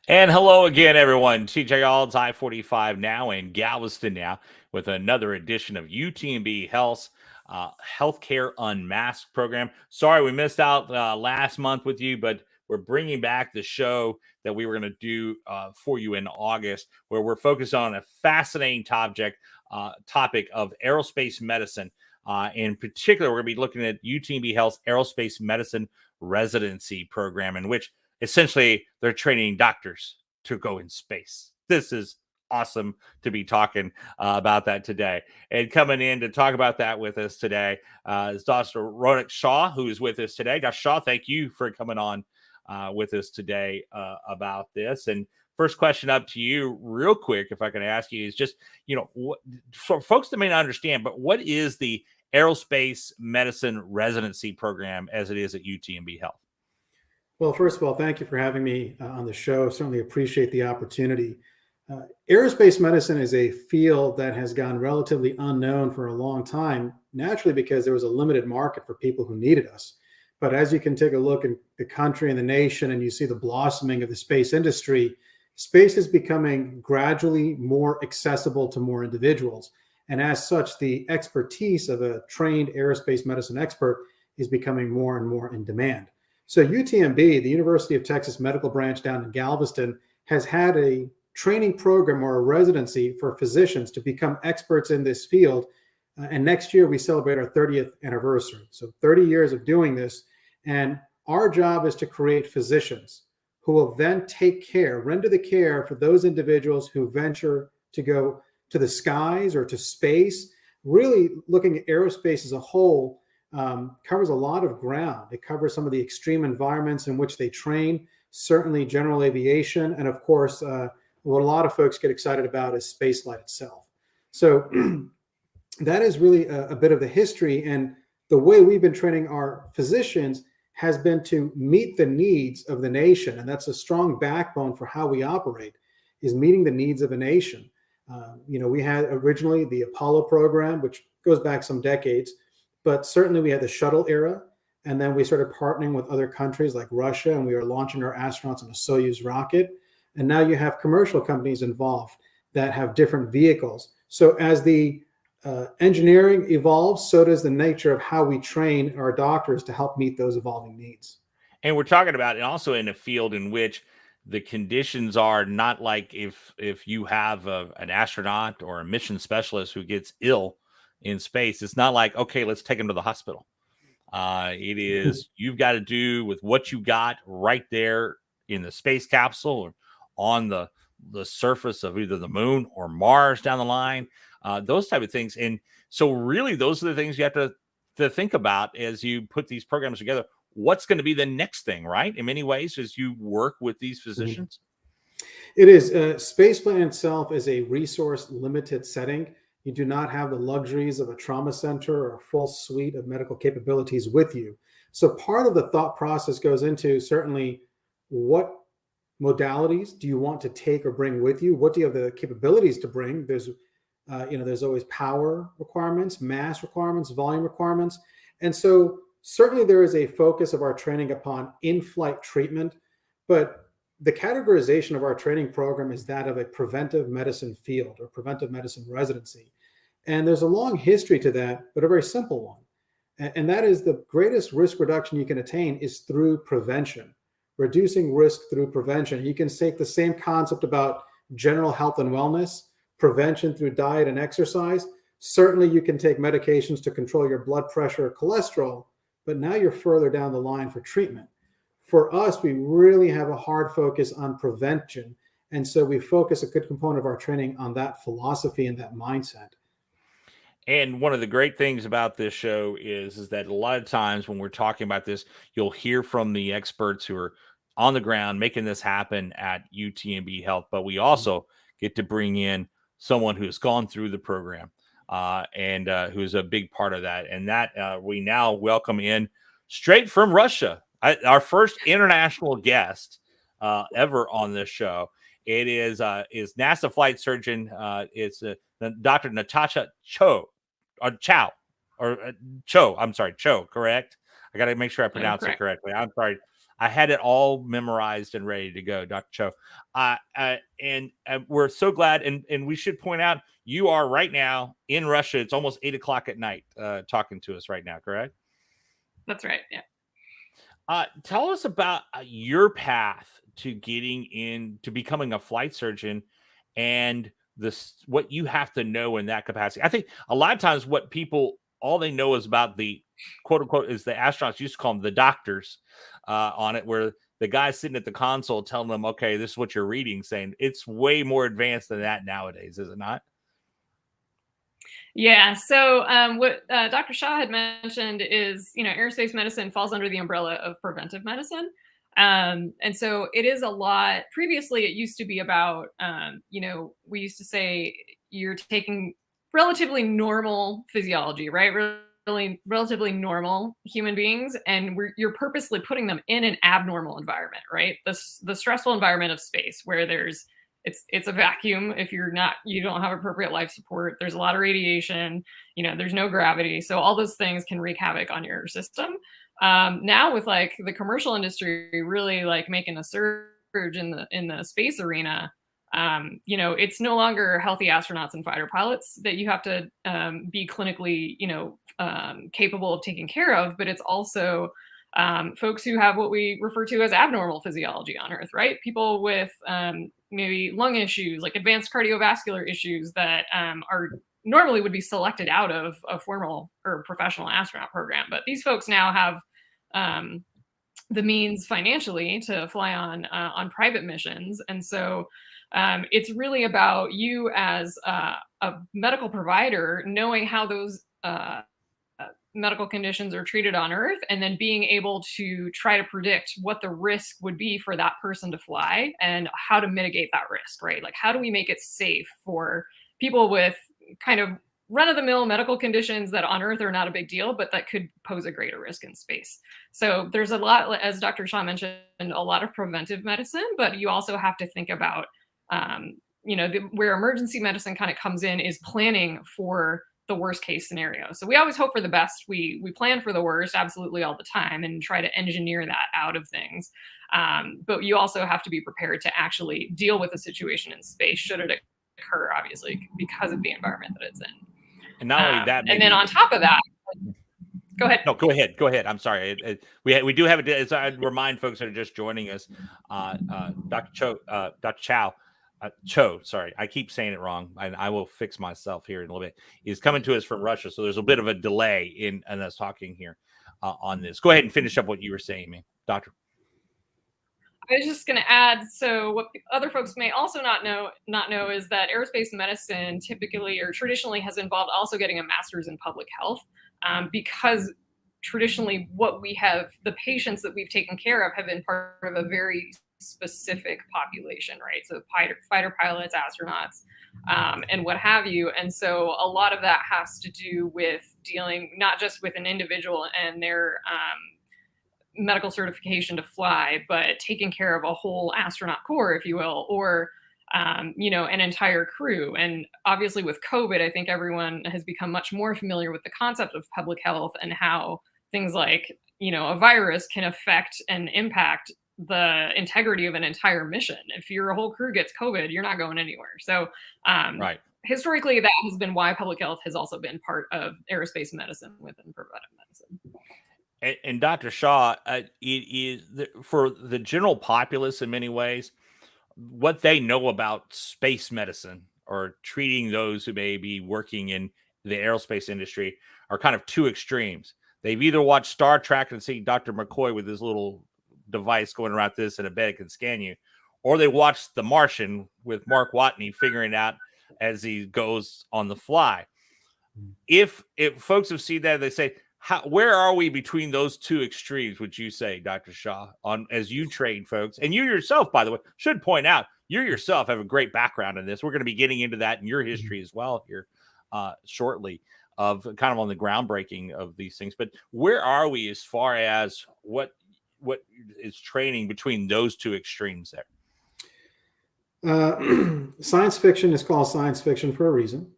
And hello again, everyone. TJ Ald's I-45 now in Galveston now with another edition of UTMB Health's Healthcare Unmasked program. Sorry we missed out last month with you, but we're bringing back the show that we were going to do for you in August, where we're focused on a fascinating topic of aerospace medicine. In particular, we're going to be looking at UTMB Health's Aerospace Medicine residency program, in which essentially they're training doctors to go in space. This is awesome to be talking about that today. And coming in to talk about that with us today is Dr. Ronak Shah, who is with us today. Dr. Shah, thank you for coming on with us today about this. And first question up to you, real quick, if I can ask you, is just, for folks that may not understand, but what is the Aerospace Medicine residency program as it is at UTMB Health? Well, first of all, thank you for having me on the show. Certainly appreciate the opportunity. Aerospace medicine is a field that has gone relatively unknown for a long time, naturally because there was a limited market for people who needed us. But as you can take a look in the country and the nation and you see the blossoming of the space industry, space is becoming gradually more accessible to more individuals. And as such, the expertise of a trained aerospace medicine expert is becoming more and more in demand. So UTMB, the University of Texas Medical Branch down in Galveston, has had a training program or a residency for physicians to become experts in this field. And next year we celebrate our 30th anniversary. So 30 years of doing this. And our job is to create physicians who will then render the care for those individuals who venture to go to the skies or to space. Really looking at aerospace as a whole, covers a lot of ground. It covers some of the extreme environments in which they train, certainly general aviation, and of course, what a lot of folks get excited about is spaceflight itself. So that is really a bit of the history, and the way we've been training our physicians has been to meet the needs of the nation, and that's a strong backbone for how we operate, is meeting the needs of a nation. We had originally the Apollo program, which goes back some decades, but certainly we had the shuttle era, and then we started partnering with other countries like Russia, and we were launching our astronauts on a Soyuz rocket. And now you have commercial companies involved that have different vehicles. So as the engineering evolves, so does the nature of how we train our doctors to help meet those evolving needs. And we're talking about it also in a field in which the conditions are not like if you have an astronaut or a mission specialist who gets ill in space. It's not like, okay, let's take him to the hospital. It is you've got to do with what you got right there in the space capsule or on the surface of either the moon or Mars down the line, those type of things. And so really those are the things you have to think about as you put these programs together. What's going to be the next thing, right? In many ways, as you work with these physicians. It is. Spaceflight itself is a resource limited setting. You do not have the luxuries of a trauma center or a full suite of medical capabilities with you. So part of the thought process goes into certainly what modalities do you want to take or bring with you? What do you have the capabilities to bring? There's always power requirements, mass requirements, volume requirements. And so certainly there is a focus of our training upon in-flight treatment, but the categorization of our training program is that of a preventive medicine field or preventive medicine residency. And there's a long history to that, but a very simple one. And that is the greatest risk reduction you can attain is through prevention, reducing risk through prevention. You can take the same concept about general health and wellness, prevention through diet and exercise. Certainly you can take medications to control your blood pressure or cholesterol, but now you're further down the line for treatment. For us, we really have a hard focus on prevention. And so we focus a good component of our training on that philosophy and that mindset. And one of the great things about this show is that a lot of times when we're talking about this, you'll hear from the experts who are on the ground making this happen at UTMB Health. But we also get to bring in someone who's gone through the program and who's a big part of that. And that we now welcome in straight from Russia, our first international guest ever on this show. It is NASA flight surgeon. It's Dr. Natasha Cho. Cho, correct? I got to make sure I pronounce it correctly. I'm sorry. I had it all memorized and ready to go, Dr. Cho. And we're so glad. And we should point out you are right now in Russia. It's almost 8 o'clock at night, talking to us right now, correct? That's right. Yeah. Tell us about your path to getting into becoming a flight surgeon and what you have to know in that capacity. I think a lot of times what people all they know is about the quote unquote is the astronauts used to call them the doctors on it, where the guy's sitting at the console telling them, okay, this is what you're reading, saying it's way more advanced than that nowadays, is it not? Yeah. So what Dr. Shah had mentioned is, aerospace medicine falls under the umbrella of preventive medicine. And so it is a lot. Previously, it used to be about, we used to say you're taking relatively normal physiology, right? Really relatively normal human beings, and you're purposely putting them in an abnormal environment, right? The stressful environment of space where it's a vacuum. If you don't have appropriate life support, there's a lot of radiation, there's no gravity. So all those things can wreak havoc on your system. Now with like the commercial industry really like making a surge in the space arena, it's no longer healthy astronauts and fighter pilots that you have to be clinically, capable of taking care of, but it's also folks who have what we refer to as abnormal physiology on Earth, right? People with maybe lung issues, like advanced cardiovascular issues that are normally would be selected out of a formal or professional astronaut program. But these folks now have the means financially to fly on private missions. And so it's really about you as a medical provider knowing how those medical conditions are treated on Earth, and then being able to try to predict what the risk would be for that person to fly and how to mitigate that risk, right? Like, how do we make it safe for people with kind of run-of-the-mill medical conditions that on Earth are not a big deal, but that could pose a greater risk in space? So there's a lot, as Dr. Shah mentioned, a lot of preventive medicine, but you also have to think about, where emergency medicine kind of comes in is planning for the worst case scenario. So we always hope for the best. We plan for the worst absolutely all the time and try to engineer that out of things. But you also have to be prepared to actually deal with a situation in space should it occur, obviously, because of the environment that it's in. And not only that, and then on top of that, go ahead. No, go ahead. Go ahead. I'm sorry. We do have it. So I'd remind folks that are just joining us, Dr. Chow, Cho, sorry, I keep saying it wrong, and I will fix myself here in a little bit. Is coming to us from Russia, so there's a bit of a delay in us talking here on this. Go ahead and finish up what you were saying, man, Doctor. I was just going to add, so what other folks may also not know is that aerospace medicine typically or traditionally has involved also getting a master's in public health, because traditionally the patients that we've taken care of have been part of a very specific population, right? So fighter pilots, astronauts, and what have you. And so a lot of that has to do with dealing not just with an individual and their medical certification to fly, but taking care of a whole astronaut corps, if you will, or an entire crew. And obviously with COVID, I think everyone has become much more familiar with the concept of public health and how things like, a virus can affect and impact the integrity of an entire mission. If your whole crew gets COVID, you're not going anywhere. So right. Historically, that has been why public health has also been part of aerospace medicine within preventive medicine. And Dr. Shah, it is for the general populace in many ways, what they know about space medicine or treating those who may be working in the aerospace industry are kind of two extremes. They've either watched Star Trek and see Dr. McCoy with his little device going around this in a bed can scan you, or they watched The Martian with Mark Watney figuring out as he goes on the fly. If folks have seen that, they say, where are we between those two extremes, would you say, Dr. Shah, as you train folks? And you yourself, by the way, should point out, you yourself have a great background in this. We're going to be getting into that in your history as well here shortly, of kind of on the groundbreaking of these things. But where are we as far as what is training between those two extremes there? Science fiction is called science fiction for a reason.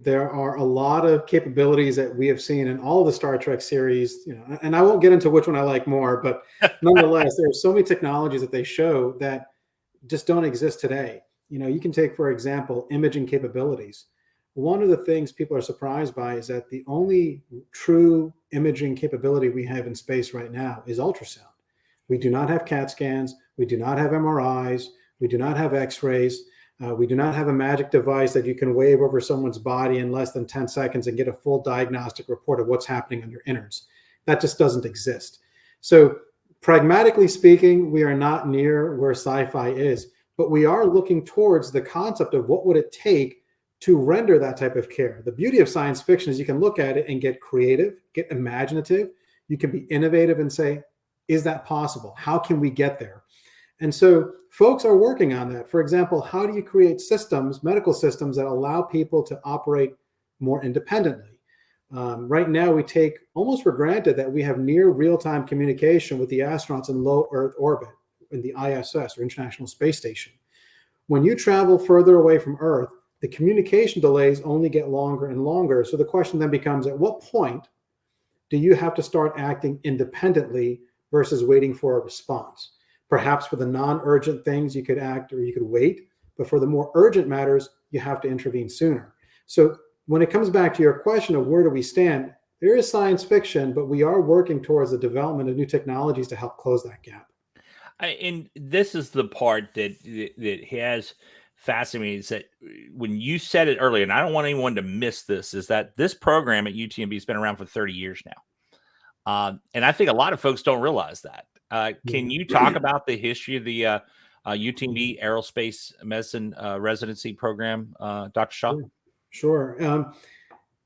there are a lot of capabilities that we have seen in all the Star Trek series, and I won't get into which one I like more, but nonetheless, there are so many technologies that they show that just don't exist today. You can take, for example, imaging capabilities. One of the things people are surprised by is that the only true imaging capability we have in space right now is ultrasound. We do not have CAT scans. We do not have MRIs. We do not have X-rays. We do not have a magic device that you can wave over someone's body in less than 10 seconds and get a full diagnostic report of what's happening on your innards. That just doesn't exist. So pragmatically speaking, we are not near where sci-fi is, but we are looking towards the concept of what would it take to render that type of care. The beauty of science fiction is you can look at it and get creative, get imaginative. You can be innovative and say, is that possible? How can we get there? And so folks are working on that. For example, how do you create systems, medical systems, that allow people to operate more independently? Right now, we take almost for granted that we have near real-time communication with the astronauts in low Earth orbit, in the ISS, or International Space Station. When you travel further away from Earth, the communication delays only get longer and longer. So the question then becomes, at what point do you have to start acting independently versus waiting for a response? Perhaps for the non-urgent things, you could act or you could wait. But for the more urgent matters, you have to intervene sooner. So when it comes back to your question of where do we stand, there is science fiction, but we are working towards the development of new technologies to help close that gap. And this is the part that has fascinating me, is that when you said it earlier, and I don't want anyone to miss this, is that this program at UTMB has been around for 30 years now. And I think a lot of folks don't realize that. Can you talk about the history of the UTMB Aerospace Medicine residency program, Dr. Shah? Sure.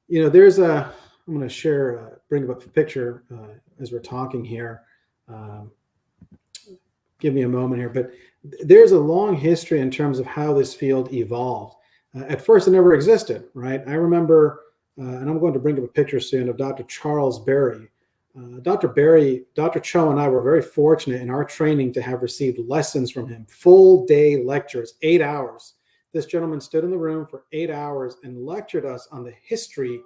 There's I'm going to share, bring up a picture as we're talking here. Give me a moment here, but there's a long history in terms of how this field evolved. At first, it never existed, right? I remember, and I'm going to bring up a picture soon of Dr. Charles Berry. Dr. Cho and I were very fortunate in our training to have received lessons from him, full day lectures, 8 hours. This gentleman stood in the room for 8 hours and lectured us on the history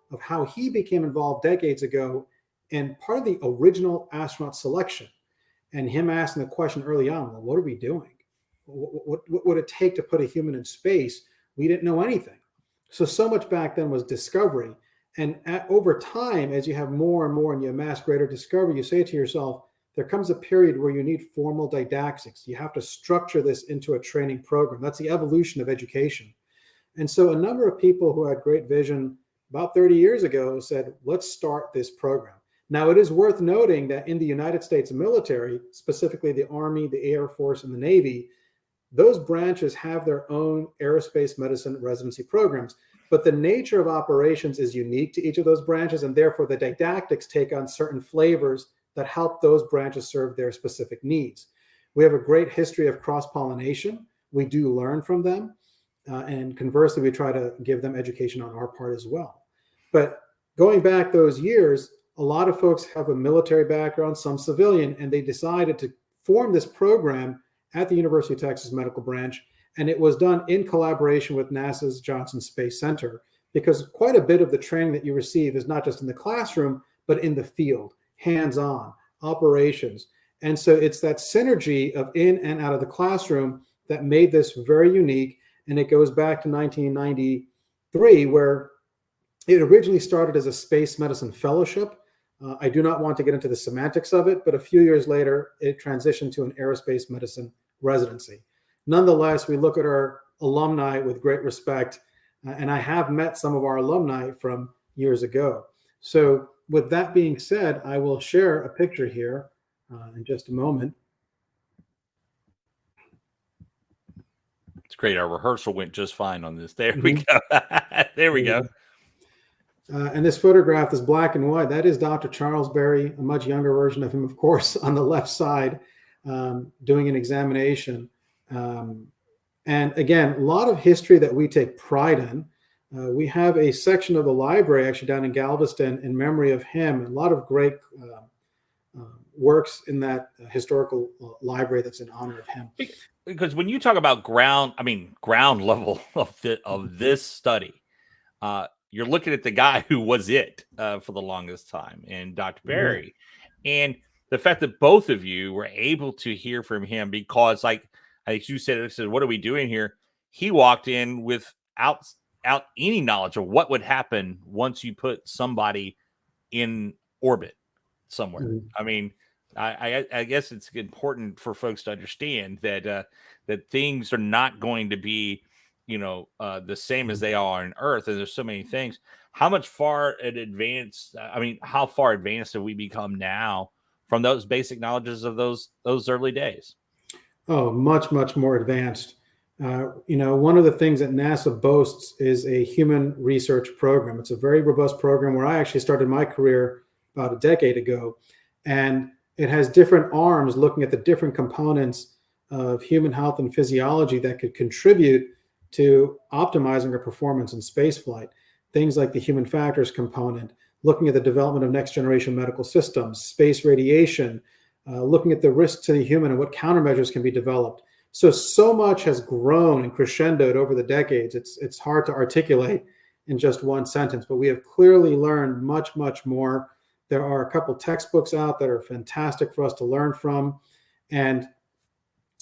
of how he became involved decades ago and part of the original astronaut selection. And him asking the question early on, well, what are we doing? What would it take to put a human in space? We didn't know anything. So much back then was discovery. And over time, as you have more and more and you amass greater discovery, you say to yourself, there comes a period where you need formal didactics. You have to structure this into a training program. That's the evolution of education. And so a number of people who had great vision about 30 years ago said, let's start this program. Now, it is worth noting that in the United States military, specifically the Army, the Air Force, and the Navy, those branches have their own aerospace medicine residency programs. But the nature of operations is unique to each of those branches, and therefore the didactics take on certain flavors that help those branches serve their specific needs. We have a great history of cross-pollination. We do learn from them, and conversely, we try to give them education on our part as well. But going back those years, a lot of folks have a military background, some civilian, and they decided to form this program at the University of Texas Medical Branch. And it was done in collaboration with NASA's Johnson Space Center, because quite a bit of the training that you receive is not just in the classroom, but in the field, hands-on, operations. And so it's that synergy of in and out of the classroom that made this very unique. And it goes back to 1993, where it originally started as a space medicine fellowship. I do not want to get into the semantics of it, but a few years later, it transitioned to an aerospace medicine residency. Nonetheless, we look at our alumni with great respect, and I have met some of our alumni from years ago. So with that being said, I will share a picture here in just a moment. It's great. Our rehearsal went just fine on this. There we go. There we go. And this photograph is black and white. That is Dr. Charles Berry, a much younger version of him, of course, on the left side, doing an examination. And again, a lot of history that we take pride in. We have a section of the library actually down in Galveston in memory of him. A lot of great works in that historical library that's in honor of him. Because when you talk about ground level of this study, you're looking at the guy who was it for the longest time, and Dr. Barry, and the fact that both of you were able to hear from him, because, like you said, what are we doing here? He walked in without any knowledge of what would happen once you put somebody in orbit somewhere. I mean, I guess it's important for folks to understand that that things are not going to be, the same as they are on Earth, and there's so many things. How much far in advance? I mean, how far advanced have we become now from those basic knowledges of those early days? Oh, much, much more advanced. One of the things that NASA boasts is a human research program. It's a very robust program where I actually started my career about a decade ago. And it has different arms looking at the different components of human health and physiology that could contribute to optimizing our performance in spaceflight. Things like the human factors component, looking at the development of next generation medical systems, space radiation, looking at the risk to the human and what countermeasures can be developed. So much has grown and crescendoed over the decades. It's hard to articulate in just one sentence, but we have clearly learned much, much more. There are a couple textbooks out that are fantastic for us to learn from. And,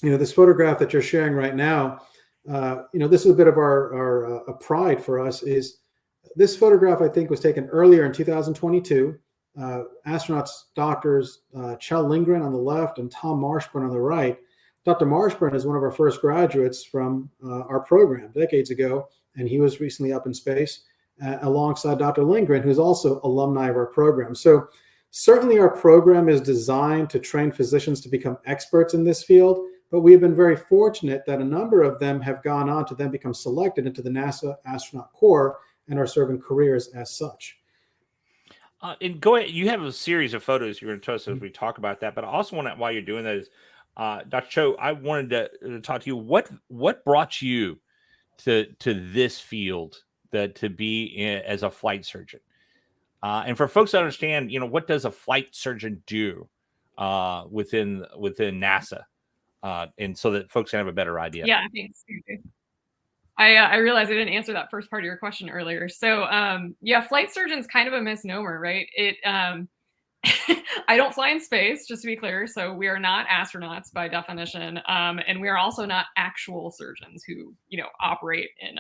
this photograph that you're sharing right now, this is a bit of our pride for us. Is this photograph, I think, was taken earlier in 2022. Astronauts, doctors, Kjell Lindgren on the left and Tom Marshburn on the right. Dr. Marshburn is one of our first graduates from our program decades ago, and he was recently up in space alongside Dr. Lindgren, who's also alumni of our program. So certainly our program is designed to train physicians to become experts in this field, but we have been very fortunate that a number of them have gone on to then become selected into the NASA Astronaut Corps and are serving careers as such. And go ahead. You have a series of photos you're going to show us as we talk about that. But I also want to, while you're doing that, is Dr. Cho, I wanted to talk to you. What brought you to this field, to be as a flight surgeon? And for folks to understand, what does a flight surgeon do within NASA, and so that folks can have a better idea. Yeah, thanks. I realized I didn't answer that first part of your question earlier. So flight surgeon's kind of a misnomer, right? I don't fly in space, just to be clear. So we are not astronauts by definition, and we are also not actual surgeons who, operate in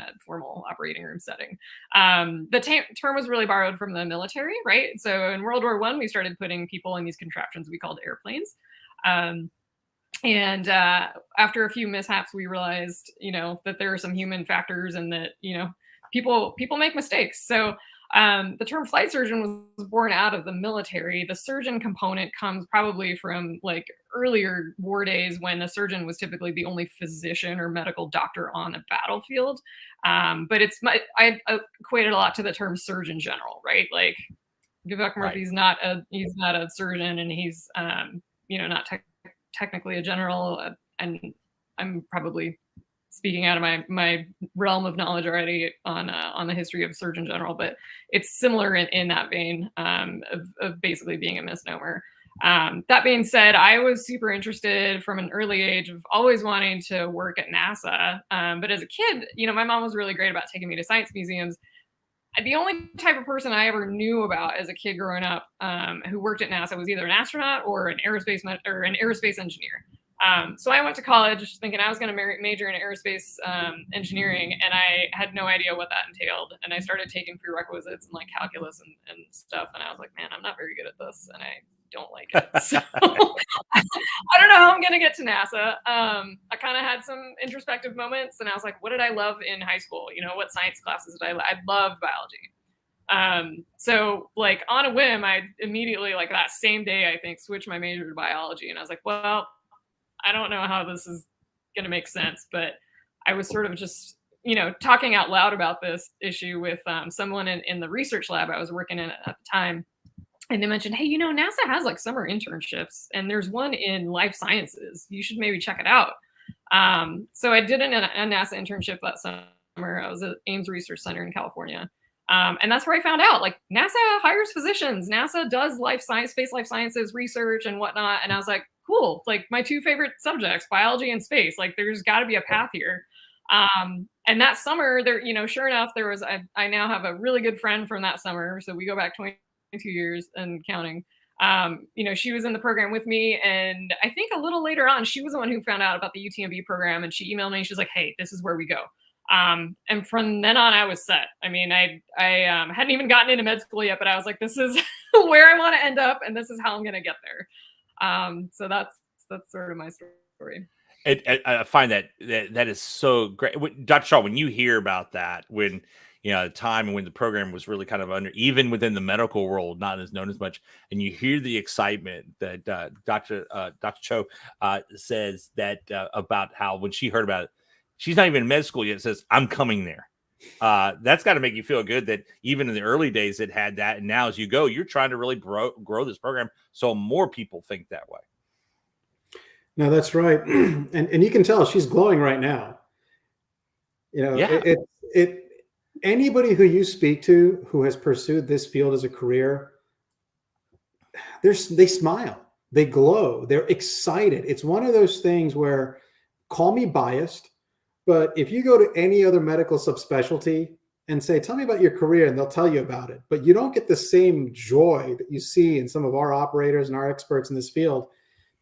a formal operating room setting. The term was really borrowed from the military, right? So in World War I, we started putting people in these contraptions we called airplanes. And after a few mishaps, we realized, that there are some human factors and that, people make mistakes. So the term flight surgeon was born out of the military. The surgeon component comes probably from like earlier war days when a surgeon was typically the only physician or medical doctor on a battlefield. But I equated a lot to the term surgeon general, right? Like Vivek Murthy's not a surgeon, and he's not technically a general, and I'm probably speaking out of my realm of knowledge already on the history of Surgeon General, but it's similar in that vein of basically being a misnomer. That being said, I was super interested from an early age of always wanting to work at NASA. But as a kid, my mom was really great about taking me to science museums. The only type of person I ever knew about as a kid growing up who worked at NASA was either an astronaut or an aerospace engineer. So I went to college thinking I was going to major in aerospace engineering, and I had no idea what that entailed. And I started taking prerequisites and like calculus and stuff, and I was like, man, I'm not very good at this, and I don't like it. So I don't know how I'm going to get to NASA. I kind of had some introspective moments, and I was like, what did I love in high school? What science classes did I loved biology. So like on a whim, I immediately, like that same day, I think, switched my major to biology. And I was like, well, I don't know how this is going to make sense, but I was sort of just, talking out loud about this issue with someone in the research lab I was working in at the time. And they mentioned, hey, NASA has like summer internships, and there's one in life sciences. You should maybe check it out. So I did a NASA internship that summer. I was at Ames Research Center in California. And that's where I found out, like, NASA hires physicians. NASA does space life sciences research and whatnot. And I was like, cool, like my two favorite subjects, biology and space. Like, there's got to be a path here. And that summer there, sure enough, there was, I now have a really good friend from that summer. So we go back 22 years and counting. She was in the program with me, and I think a little later on, she was the one who found out about the UTMB program, and she emailed me. She's like, "Hey, this is where we go." And from then on, I was set. I mean, I hadn't even gotten into med school yet, but I was like, "This is where I want to end up, and this is how I'm going to get there." So that's sort of my story. I find that is so great. Dr. Shaw, when you hear about that, when the time when the program was really kind of under, even within the medical world, not as known as much, and you hear the excitement that Dr. Cho says that about how when she heard about it, she's not even in med school yet, says, "I'm coming there." That's got to make you feel good that even in the early days it had that, and now as you go, you're trying to really grow this program so more people think that way. No, that's right. And you can tell she's glowing right now. Yeah. Anybody who you speak to who has pursued this field as a career, they smile, they glow, they're excited. It's one of those things where, call me biased, but if you go to any other medical subspecialty and say, "Tell me about your career," and they'll tell you about it, but you don't get the same joy that you see in some of our operators and our experts in this field,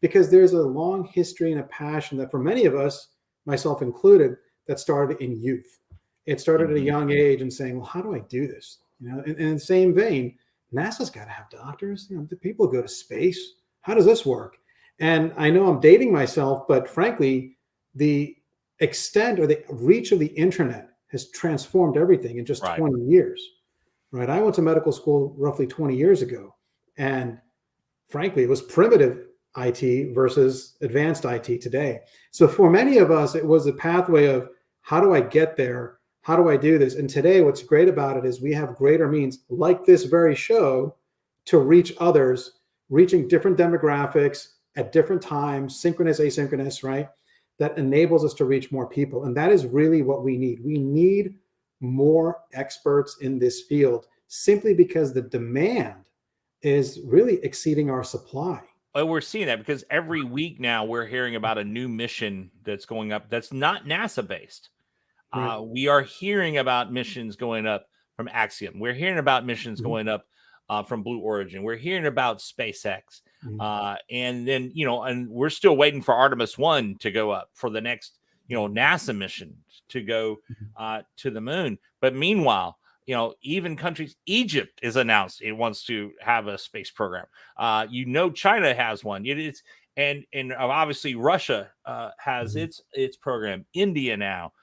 because there's a long history and a passion that for many of us, myself included, that started in youth. It started at a young age and saying, "Well, how do I do this?" In the same vein, NASA's got to have doctors. The people go to space. How does this work? And I know I'm dating myself, but frankly, the extent or the reach of the internet has transformed everything in just 20 years, right? I went to medical school roughly 20 years ago, and frankly, it was primitive IT versus advanced IT today. So for many of us, it was a pathway of, how do I get there? How do I do this? And today, what's great about it is we have greater means, like this very show, to reach others, reaching different demographics at different times, synchronous, asynchronous, right? That enables us to reach more people. And that is really what we need. We need more experts in this field, simply because the demand is really exceeding our supply. Well, we're seeing that because every week now we're hearing about a new mission that's going up that's not NASA based. Right. We are hearing about missions going up from Axiom. We're hearing about missions going up from Blue Origin. We're hearing about SpaceX. And then, and we're still waiting for Artemis 1 to go up for the next, NASA mission to go to the moon. But meanwhile, even countries, Egypt is announced it wants to have a space program. China has one. It is, and obviously Russia has its program. India now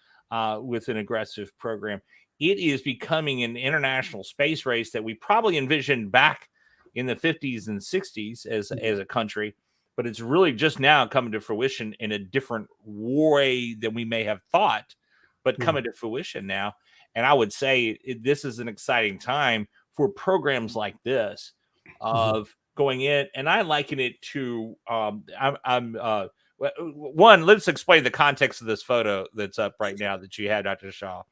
with an aggressive program. It is becoming an international space race that we probably envisioned back in the 50s and 60s as a country, but it's really just now coming to fruition in a different way than we may have thought, but coming to fruition now. And I would say this is an exciting time for programs like this of going in. And I liken it to, one, let's explain the context of this photo that's up right now that you had, Dr. Shaw,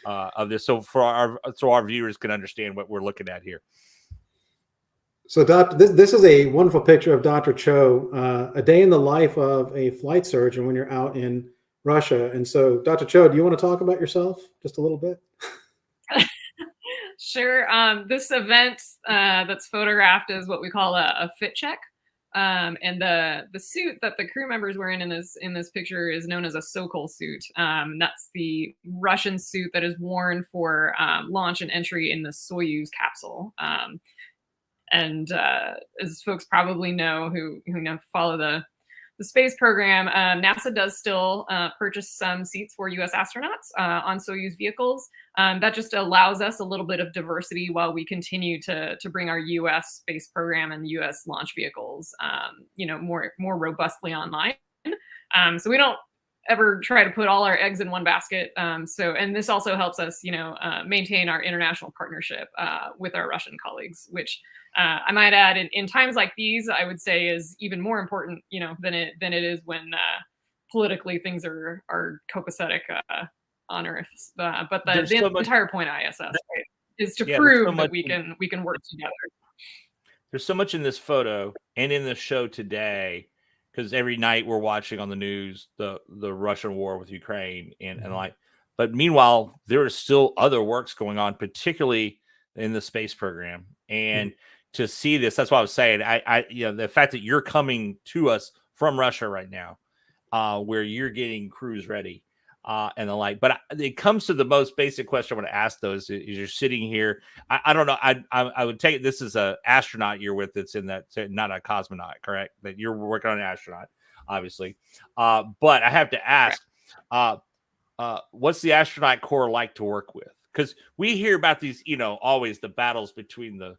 of this. So our viewers can understand what we're looking at here. So this is a wonderful picture of Dr. Cho, a day in the life of a flight surgeon when you're out in Russia. And so, Dr. Cho, do you want to talk about yourself just a little bit? Sure. This event that's photographed is what we call a fit check. And the suit that the crew members were in this picture is known as a Sokol suit. That's the Russian suit that is worn for launch and entry in the Soyuz capsule. And as folks probably know who follow the space program, NASA does still purchase some seats for U.S. astronauts on Soyuz vehicles. That just allows us a little bit of diversity while we continue to bring our U.S. space program and U.S. launch vehicles, more robustly online. So we don't ever try to put all our eggs in one basket. And this also helps us, maintain our international partnership with our Russian colleagues, which I might add in times like these, I would say is even more important, than it is when politically things are copacetic on Earth. But the entire point of ISS, right, is to prove that we can work together. There's so much in this photo and in the show today because every night we're watching on the news the Russian war with Ukraine and like, but meanwhile there are still other works going on, particularly in the space program. And to see this, that's what I was saying. I the fact that you're coming to us from Russia right now, where you're getting crews ready, and the like. But it comes to the most basic question I want to ask those is you're sitting here. I don't know. I would take it this is a astronaut you're with that's in that, not a cosmonaut, correct? That you're working on an astronaut, obviously. But I have to ask, what's the astronaut corps like to work with? Because we hear about these, always the battles between the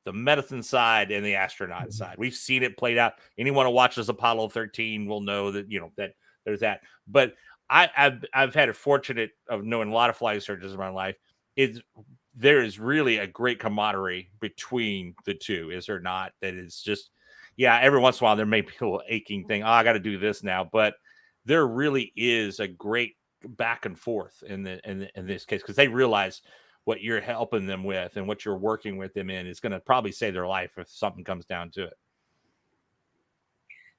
medicine side and the astronaut side. We've seen it played out. Anyone who watches Apollo 13 will know that, that there's that. But I've had a fortunate of knowing a lot of flight surgeons in my life. There is really a great camaraderie between the two, is there not? That is just, every once in a while there may be a little aching thing. Oh, I got to do this now. But there really is a great back and forth in this case, because they realize what you're helping them with and what you're working with them in is going to probably save their life if something comes down to it.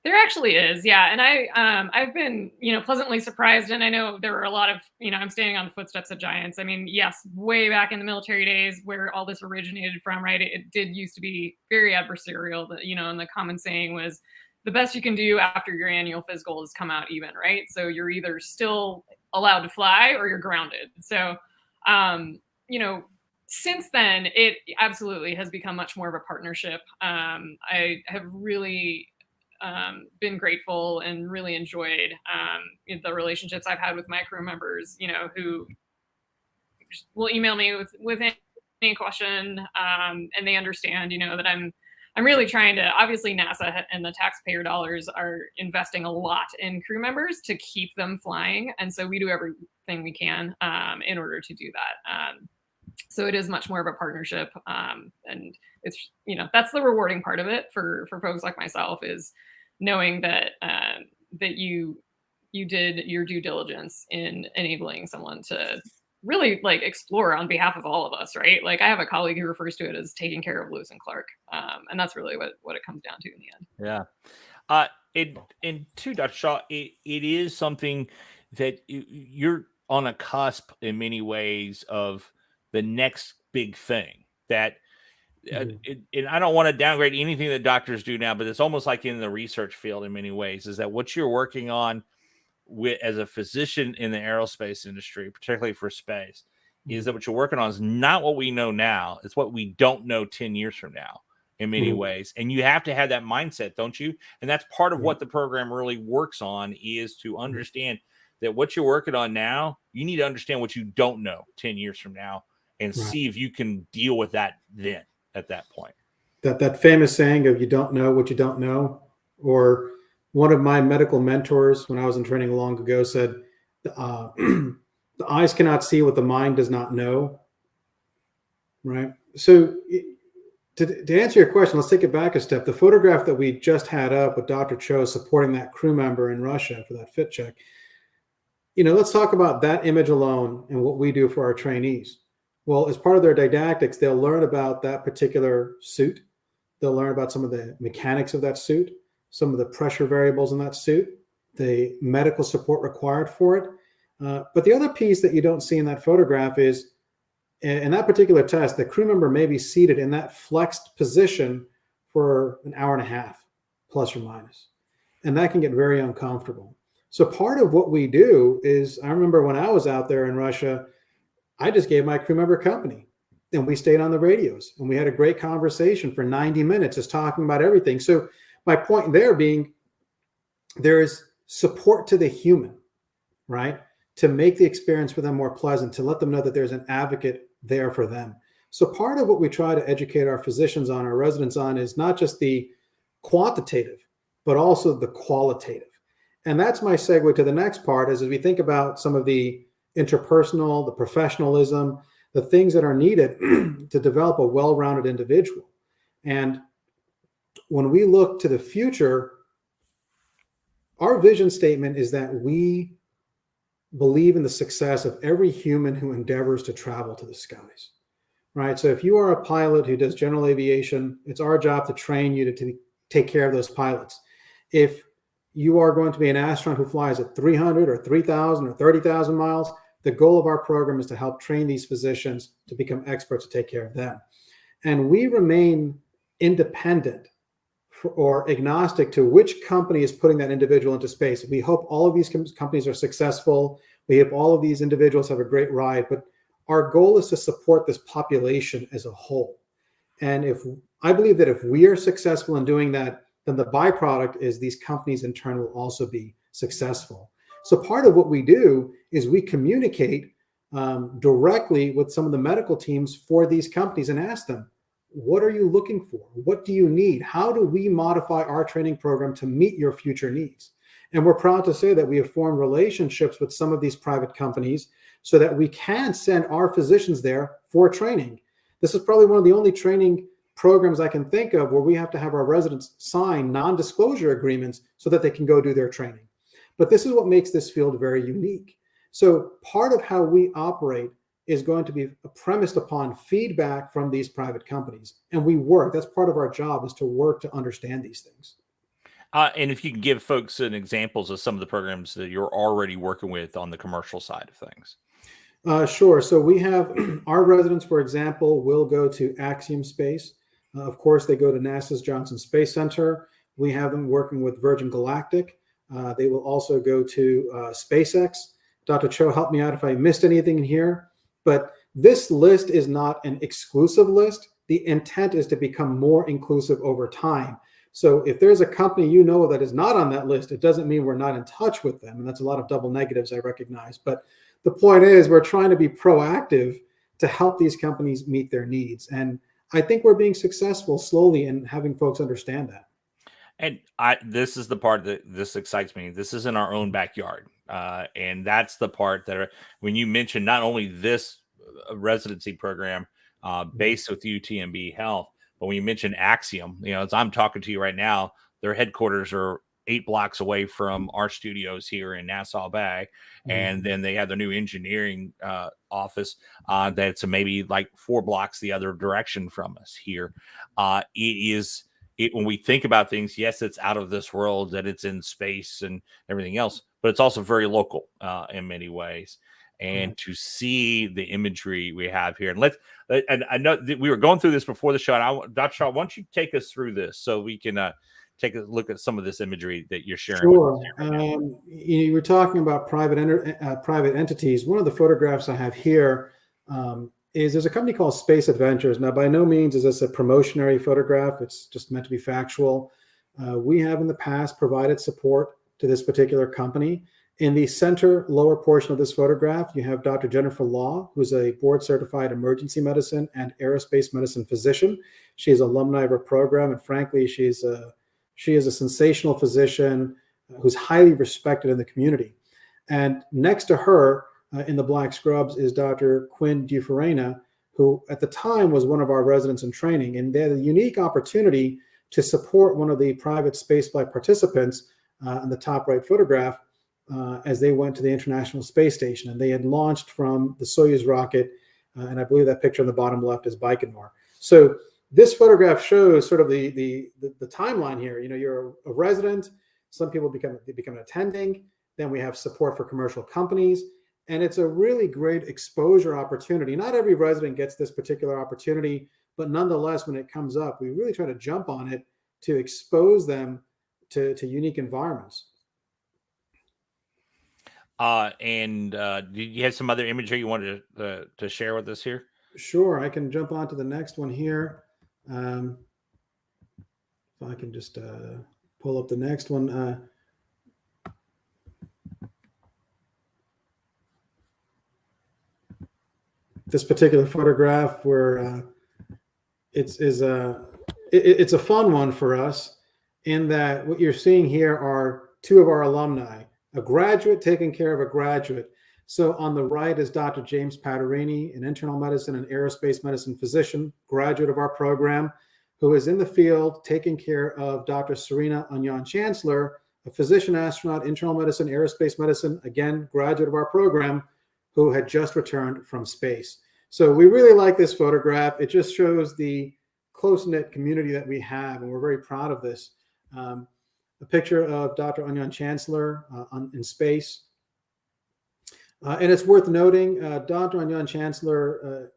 There actually is, yeah. And I've been, pleasantly surprised. And I know there were a lot of, I'm standing on the footsteps of giants. I mean, yes, way back in the military days where all this originated from, right? It did used to be very adversarial, and the common saying was the best you can do after your annual physical is come out even, right? So you're either still allowed to fly or you're grounded. So, since then, it absolutely has become much more of a partnership. I have really been grateful and really enjoyed the relationships I've had with my crew members, who will email me with any question, and they understand, that I'm really trying to, obviously NASA and the taxpayer dollars are investing a lot in crew members to keep them flying. And so we do everything we can in order to do that. So it is much more of a partnership. And it's, that's the rewarding part of it for folks like myself, is knowing that, that you did your due diligence in enabling someone to really explore on behalf of all of us, right? Like I have a colleague who refers to it as taking care of Lewis and Clark. And that's really what it comes down to in the end. Yeah. And to Dr. Shaw, it is something that you're on a cusp in many ways of the next big thing that, and I don't want to downgrade anything that doctors do now, but it's almost like in the research field in many ways, is that what you're working on as a physician in the aerospace industry, particularly for space, is that what you're working on is not what we know now. It's what we don't know 10 years from now in many ways. And you have to have that mindset, don't you? And that's part of what the program really works on, is to understand that what you're working on now, you need to understand what you don't know 10 years from now and see if you can deal with that then at that point. That famous saying of you don't know what you don't know, or one of my medical mentors when I was in training long ago said, the eyes cannot see what the mind does not know. Right. So to answer your question, let's take it back a step. The photograph that we just had up with Dr. Cho supporting that crew member in Russia for that fit check, let's talk about that image alone and what we do for our trainees. Well, as part of their didactics, they'll learn about that particular suit. They'll learn about some of the mechanics of that suit, some of the pressure variables in that suit, the medical support required for it. But the other piece that you don't see in that photograph is, in that particular test, the crew member may be seated in that flexed position for an hour and a half, plus or minus. And that can get very uncomfortable. So part of what we do is, I remember when I was out there in Russia, I just gave my crew member company, and we stayed on the radios, and we had a great conversation for 90 minutes just talking about everything. So my point there being, there is support to the human, right? To make the experience for them more pleasant, to let them know that there's an advocate there for them. So part of what we try to educate our physicians on, our residents on, is not just the quantitative, but also the qualitative. And that's my segue to the next part, is as we think about some of the interpersonal, the professionalism, the things that are needed to develop a well-rounded individual. And when we look to the future, our vision statement is that we believe in the success of every human who endeavors to travel to the skies, right? So if you are a pilot who does general aviation, it's our job to train you to take care of those pilots. If you are going to be an astronaut who flies at 300 or 3,000 or 30,000 miles, the goal of our program is to help train these physicians to become experts to take care of them. And we remain independent or agnostic to which company is putting that individual into space. We hope all of these companies are successful. We hope all of these individuals have a great ride, but our goal is to support this population as a whole. And if I believe that if we are successful in doing that, then the byproduct is these companies in turn will also be successful. So part of what we do is we communicate directly with some of the medical teams for these companies and ask them, what are you looking for? What do you need? How do we modify our training program to meet your future needs? And we're proud to say that we have formed relationships with some of these private companies so that we can send our physicians there for training. This is probably one of the only training programs I can think of where we have to have our residents sign non-disclosure agreements so that they can go do their training. But this is what makes this field very unique. So part of how we operate is going to be premised upon feedback from these private companies. And we work, that's part of our job, is to work to understand these things. And if you can give folks some examples of some of the programs that you're already working with on the commercial side of things. Sure. So we have our residents, for example, will go to Axiom Space. Of course, they go to NASA's Johnson Space Center. We have them working with Virgin Galactic. They will also go to SpaceX. Dr. Cho, help me out if I missed anything in here. But this list is not an exclusive list. The intent is to become more inclusive over time. So if there's a company you know that is not on that list, it doesn't mean we're not in touch with them. And that's a lot of double negatives, I recognize. But the point is, we're trying to be proactive to help these companies meet their needs. And I think we're being successful slowly in having folks understand that. And this is the part that this excites me. This is in our own backyard. And that's the part that when you mention not only this residency program based with UTMB Health, but when you mention Axiom, as I'm talking to you right now, their headquarters are 8 blocks away from our studios here in Nassau Bay. And then they have their new engineering office that's maybe like 4 blocks the other direction from us here. When we think about things, yes, it's out of this world, that it's in space and everything else, but it's also very local in many ways. And to see the imagery we have here, and I know that we were going through this before the show, and Dr. Shaw, why don't you take us through this so we can take a look at some of this imagery that you're sharing. Sure. You were talking about private entities. One of the photographs I have here is there's a company called Space Adventures. Now, by no means is this a promotionary photograph. It's just meant to be factual. We have in the past provided support to this particular company. In the center lower portion of this photograph, you have Dr. Jennifer Law, who's a board-certified emergency medicine and aerospace medicine physician. She's alumni of our program, and frankly, she is a sensational physician who's highly respected in the community. And next to her, in the black scrubs, is Dr. Quinn DeFerena, who at the time was one of our residents in training. And they had a unique opportunity to support one of the private spaceflight participants in the top right photograph as they went to the International Space Station. And they had launched from the Soyuz rocket, and I believe that picture on the bottom left is Baikonur. So this photograph shows sort of the timeline here. You're a resident, some people become an attending, then we have support for commercial companies, and it's a really great exposure opportunity. Not every resident gets this particular opportunity, but nonetheless, when it comes up, we really try to jump on it to expose them to unique environments. Do you have some other imagery you wanted to share with us here? Sure, I can jump on to the next one here. If I can just pull up the next one. This particular photograph, where it's a fun one for us, in that what you're seeing here are 2 of our alumni, a graduate taking care of a graduate. So on the right is Dr. James Patarini, an internal medicine and aerospace medicine physician, graduate of our program, who is in the field taking care of Dr. Serena Anyan Chancellor, a physician astronaut, internal medicine, aerospace medicine, again, graduate of our program, who had just returned from space. So we really like this photograph. It just shows the close-knit community that we have, and we're very proud of this. a picture of Dr. Onion Chancellor in space. And it's worth noting, Dr. Onion Chancellor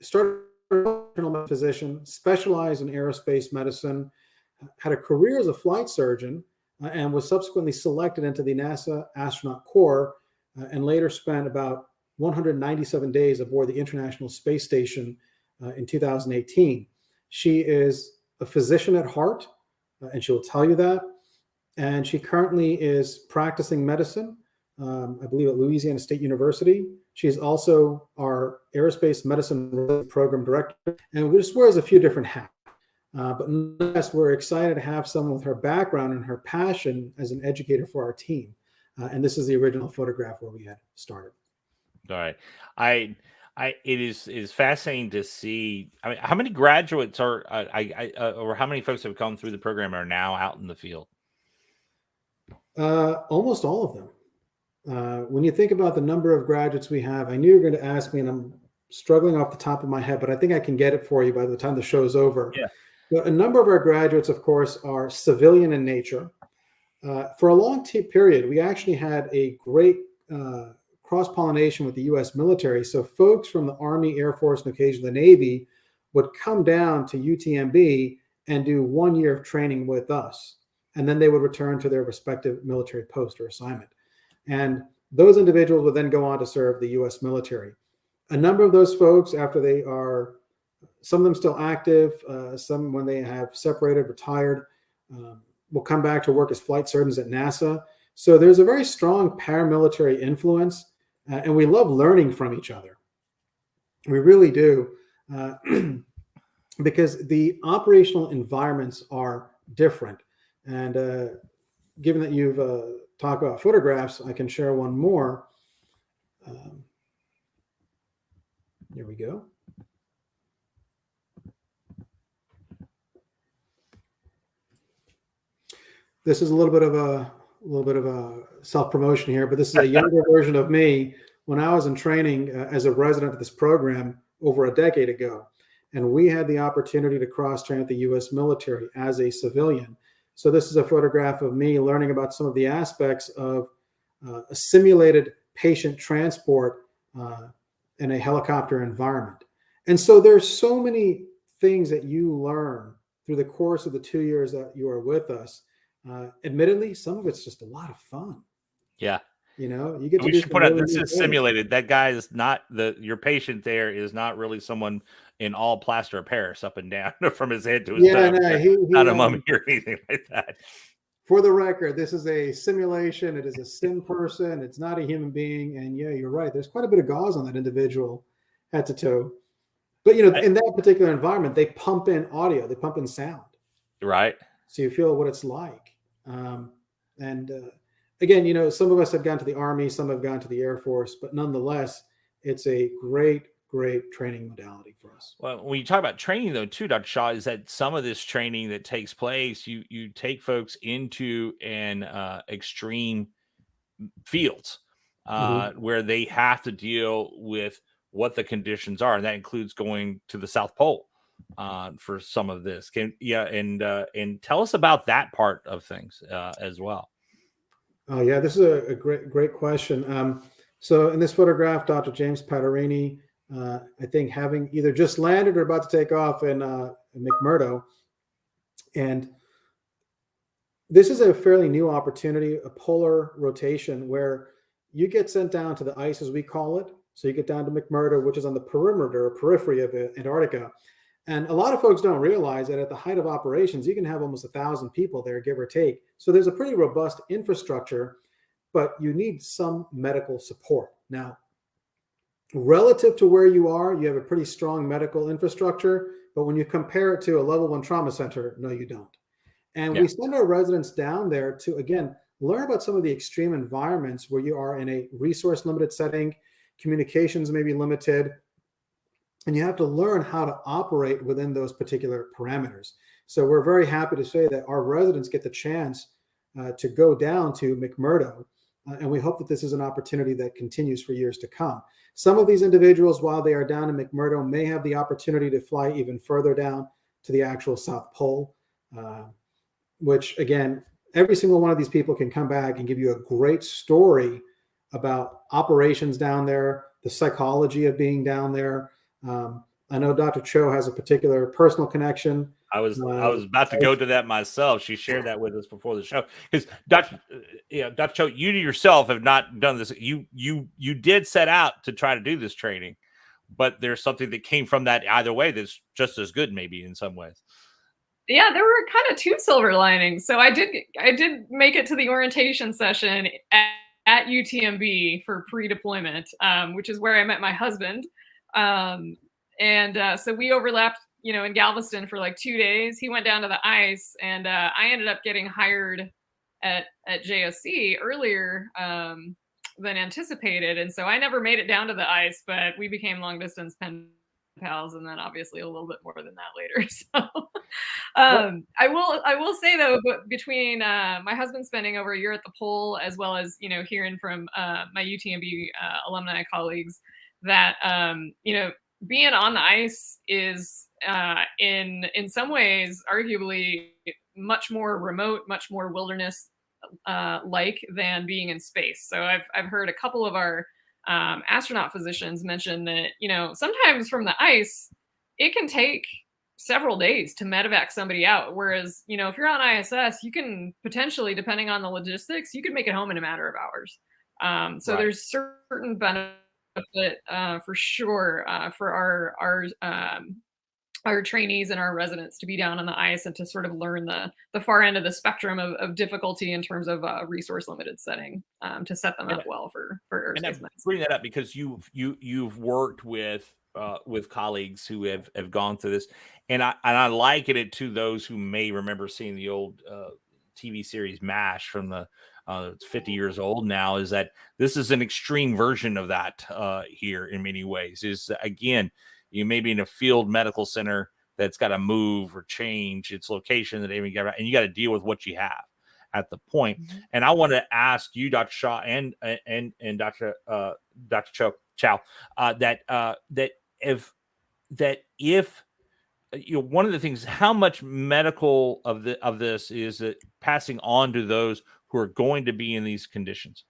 started as a internal physician, specialized in aerospace medicine, had a career as a flight surgeon, and was subsequently selected into the NASA Astronaut Corps, and later spent about 197 days aboard the International Space Station in 2018. She is a physician at heart, and she will tell you that. And she currently is practicing medicine, I believe at Louisiana State University. She's also our Aerospace Medicine Program Director, and just wears a few different hats. But nonetheless, we're excited to have someone with her background and her passion as an educator for our team. And this is the original photograph where we had started. All right. It is fascinating to see. I mean, how many graduates are, or how many folks have come through the program are now out in the field? Almost all of them. When you think about the number of graduates we have, I knew you were going to ask me, and I'm struggling off the top of my head, but I think I can get it for you by the time the show's over. Yeah. But a number of our graduates, of course, are civilian in nature. For a long period, we actually had a great cross-pollination with the U.S. military. So folks from the Army, Air Force, and occasionally the Navy would come down to UTMB and do 1 year of training with us. And then they would return to their respective military post or assignment. And those individuals would then go on to serve the U.S. military. A number of those folks, after they are, some of them still active, some when they have separated, retired, will come back to work as flight surgeons at NASA. So there's a very strong paramilitary influence, and we love learning from each other. We really do, because the operational environments are different. And given that you've talked about photographs, I can share one more. Here we go. This is a little bit of a self-promotion here, but this is a younger version of me when I was in training as a resident of this program over a decade ago. And we had the opportunity to cross-train with the U.S. military as a civilian. So this is a photograph of me learning about some of the aspects of a simulated patient transport in a helicopter environment. And so there's so many things that you learn through the course of the 2 years that you are with us. Admittedly, some of it's just a lot of fun. Yeah. You know, you get to we do should put out, this is things. simulated. That guy is not your patient there is not really someone in all plaster of Paris up and down from his head to his toe. No, not a mummy or anything like that. For the record, this is a simulation. It is a sim person. It's not a human being. And yeah, you're right. There's quite a bit of gauze on that individual head to toe. But, you know, in that particular environment, they pump in audio. They pump in sound. Right. So you feel what it's like. Again, you know, some of us have gone to the Army, some have gone to the Air Force, but nonetheless, it's a great training modality for us. Well, when you talk about training, though, too, Dr. Shaw, is that some of this training that takes place, you take folks into an extreme fields where they have to deal with what the conditions are, and that includes going to the South Pole for some of this. And tell us about that part of things as well. Oh yeah, this is a great question. So in this photograph, Dr. James Patarini, I think having either just landed or about to take off in McMurdo, and this is a fairly new opportunity, a polar rotation where you get sent down to the ice, as we call it. So you get down to McMurdo, which is on the perimeter or periphery of Antarctica. And a lot of folks don't realize that at the height of operations, you can have almost 1,000 people there, give or take. So there's a pretty robust infrastructure, but you need some medical support. Now, relative to where you are, you have a pretty strong medical infrastructure, but when you compare it to a level 1 trauma center, no, you don't. And we send our residents down there to, again, learn about some of the extreme environments where you are in a resource limited setting, communications may be limited, and you have to learn how to operate within those particular parameters. So we're very happy to say that our residents get the chance to go down to McMurdo, and we hope that this is an opportunity that continues for years to come. Some of these individuals, while they are down in McMurdo, may have the opportunity to fly even further down to the actual South Pole, which again, every single one of these people can come back and give you a great story about operations down there, the psychology of being down there. I know Dr. Cho has a particular personal connection. I was about to go to that myself. She shared that with us before the show, because Dr. Cho, you yourself have not done this. You did set out to try to do this training, but there's something that came from that either way that's just as good, maybe in some ways. Yeah, there were kind of two silver linings. So I did make it to the orientation session at UTMB for pre-deployment, which is where I met my husband. So we overlapped, in Galveston for like 2 days. He went down to the ice, and I ended up getting hired at JSC earlier than anticipated. And so I never made it down to the ice, but we became long distance pen pals, and then obviously a little bit more than that later. So I will say though, between my husband spending over a year at the pole, as well as hearing from my UTMB alumni colleagues, that being on the ice is in some ways arguably much more remote, much more wilderness like than being in space. So I've heard a couple of our astronaut physicians mention that sometimes from the ice it can take several days to medevac somebody out, whereas if you're on ISS, you can potentially, depending on the logistics, you can make it home in a matter of hours. So right. There's certain benefit for sure for our trainees and our residents to be down on the ice and to sort of learn the far end of the spectrum of difficulty in terms of a resource limited setting to set them up well for aerospace medicine. Bring that up because you've worked with colleagues who have gone through this, and I liken it to those who may remember seeing the old TV series MASH from the it's 50 years old now. Is that this is an extreme version of that here in many ways? Is again, you may be in a field medical center that's got to move or change its location that even get, and you got to deal with what you have at the point. Mm-hmm. And I want to ask you, Dr. Shaw and Dr. Chow, that if one of the things, how much medical of this is that passing on to those who are going to be in these conditions,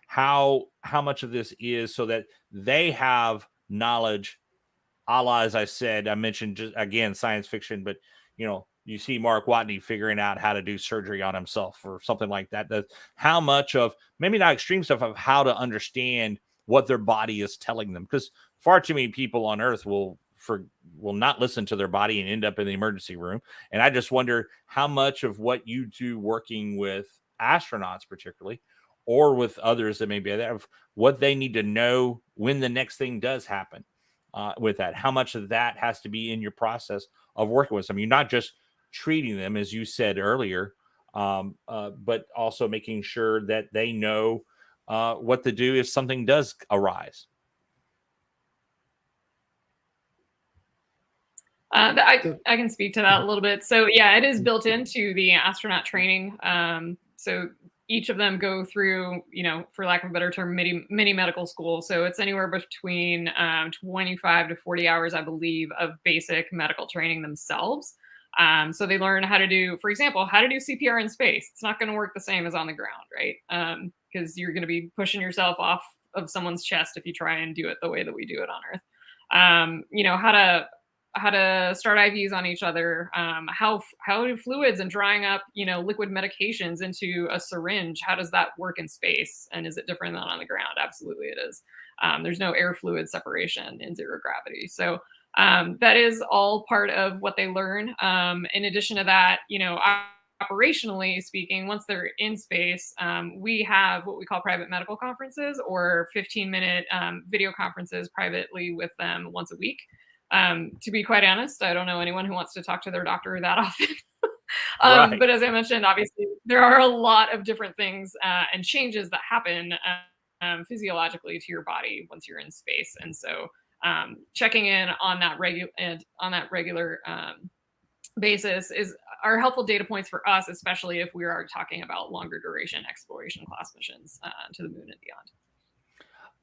how much of this is so that they have knowledge, a la, as I said, I mentioned just again science fiction, but you see Mark Watney figuring out how to do surgery on himself or something like that. How much of, maybe not extreme stuff, of how to understand what their body is telling them, because far too many people on Earth will not listen to their body and end up in the emergency room. And I just wonder how much of what you do working with astronauts particularly, or with others that may be there, of what they need to know when the next thing does happen with that. How much of that has to be in your process of working with them? You're not just treating them, as you said earlier, but also making sure that they know what to do if something does arise. I can speak to that a little bit. So yeah, it is built into the astronaut training. So each of them go through, for lack of a better term, mini medical school. So it's anywhere between 25 to 40 hours, I believe, of basic medical training themselves. So they learn how to do, for example, how to do CPR in space. It's not going to work the same as on the ground, right? Because you're going to be pushing yourself off of someone's chest if you try and do it the way that we do it on Earth. How to start IVs on each other, how do fluids and drying up, liquid medications into a syringe, how does that work in space? And is it different than on the ground? Absolutely it is. There's no air fluid separation in zero gravity. So that is all part of what they learn. In addition to that, operationally speaking, once they're in space, we have what we call private medical conferences, or 15-minute video conferences privately with them once a week. To be quite honest, I don't know anyone who wants to talk to their doctor that often. Right. But as I mentioned, obviously, there are a lot of different things and changes that happen physiologically to your body once you're in space. And so checking in on that regular basis are helpful data points for us, especially if we are talking about longer duration exploration class missions to the moon and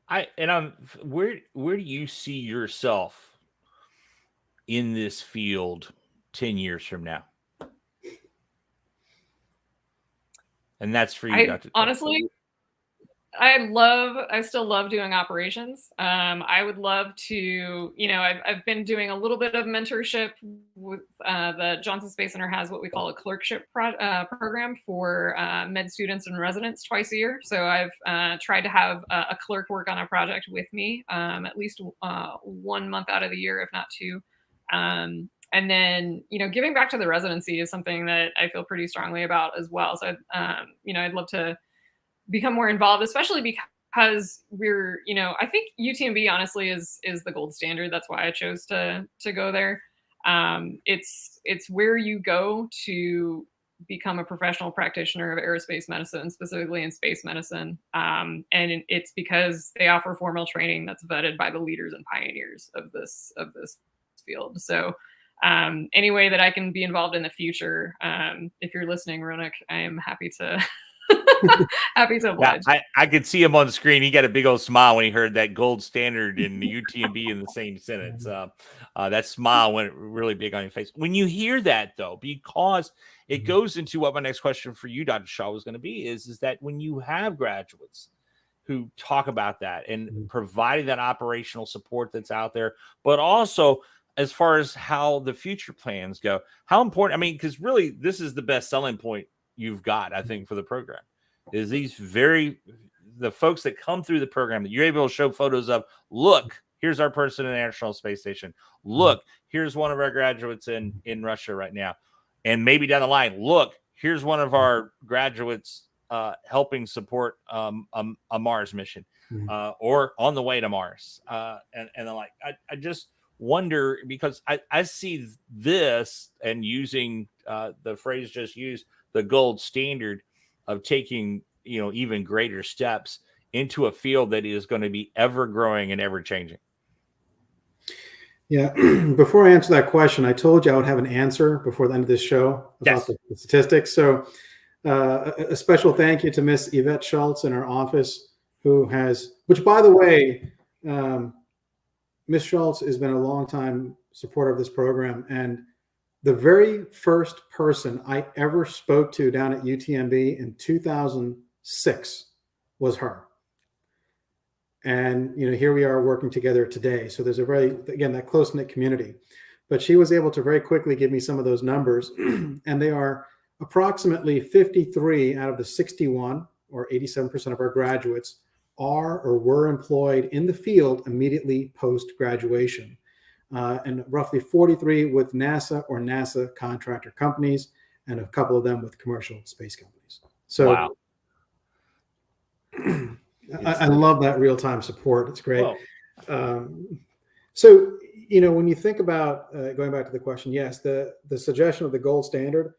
beyond. Where do you see yourself in this field 10 years from now? And that's for you, Dr. Honestly, I still love doing operations. I would love to, I've been doing a little bit of mentorship with the Johnson Space Center has what we call a clerkship program for med students and residents twice a year. So I've tried to have a clerk work on a project with me at least 1 month out of the year, if not two. And then, giving back to the residency is something that I feel pretty strongly about as well. So, I'd love to become more involved, especially because we're, I think UTMB honestly is the gold standard. That's why I chose to go there. It's where you go to become a professional practitioner of aerospace medicine, specifically in space medicine. And it's because they offer formal training that's vetted by the leaders and pioneers of this field. So any way that I can be involved in the future, if you're listening, Ronak, I am happy to happy to oblige. Yeah, I could see him on the screen. He got a big old smile when he heard that gold standard in the UTMB in the same sentence. That smile went really big on your face. When you hear that, though, because it goes into what my next question for you, Dr. Shaw, was going to be, is that when you have graduates who talk about that and providing that operational support that's out there, but also as far as how the future plans go, how important, because really this is the best selling point you've got, I think, for the program, is the folks that come through the program that you're able to show photos of. Look, here's our person in the International Space Station. Look, here's one of our graduates in Russia right now. And maybe down the line, look, here's one of our graduates helping support a Mars mission or on the way to Mars. And I just wonder, because I see this, and using the phrase just used, the gold standard of taking, even greater steps into a field that is going to be ever growing and ever changing. Yeah. Before I answer that question, I told you I would have an answer before the end of this show about the statistics. So a special thank you to Miss Yvette Schultz in our office, which by the way, Miss Schultz has been a long time supporter of this program. And the very first person I ever spoke to down at UTMB in 2006 was her. And, here we are working together today. So there's that close-knit community. But she was able to very quickly give me some of those numbers. And they are approximately 53 out of the 61, or 87% of our graduates, are or were employed in the field immediately post-graduation. And roughly 43 with NASA or NASA contractor companies, and a couple of them with commercial space companies. So wow. I love that real-time support. It's great. So, when you think about going back to the question, yes, the suggestion of the gold standard,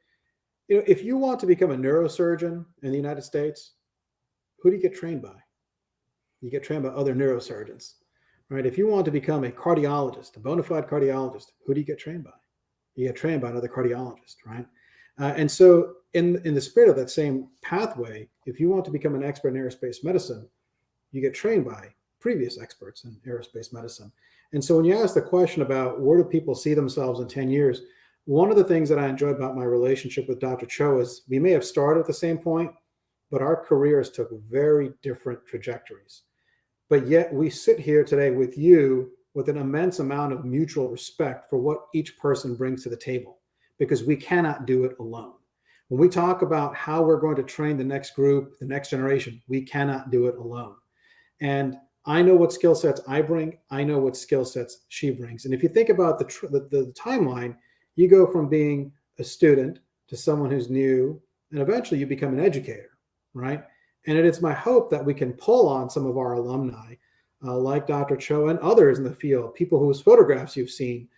if you want to become a neurosurgeon in the United States, who do you get trained by? You get trained by other neurosurgeons. Right? If you want to become a cardiologist, a bona fide cardiologist, who do you get trained by? You get trained by another cardiologist, right? And so in the spirit of that same pathway, if you want to become an expert in aerospace medicine, you get trained by previous experts in aerospace medicine. And so when you ask the question about where do people see themselves in 10 years, one of the things that I enjoy about my relationship with Dr. Cho is we may have started at the same point, but our careers took very different trajectories. But yet we sit here today with you with an immense amount of mutual respect for what each person brings to the table, because we cannot do it alone. When we talk about how we're going to train the next group, the next generation, we cannot do it alone. And I know what skill sets I bring. I know what skill sets she brings. And if you think about the timeline, you go from being a student to someone who's new, and eventually you become an educator, right? And it is my hope that we can pull on some of our alumni, like Dr. Cho and others in the field, people whose photographs you've seen,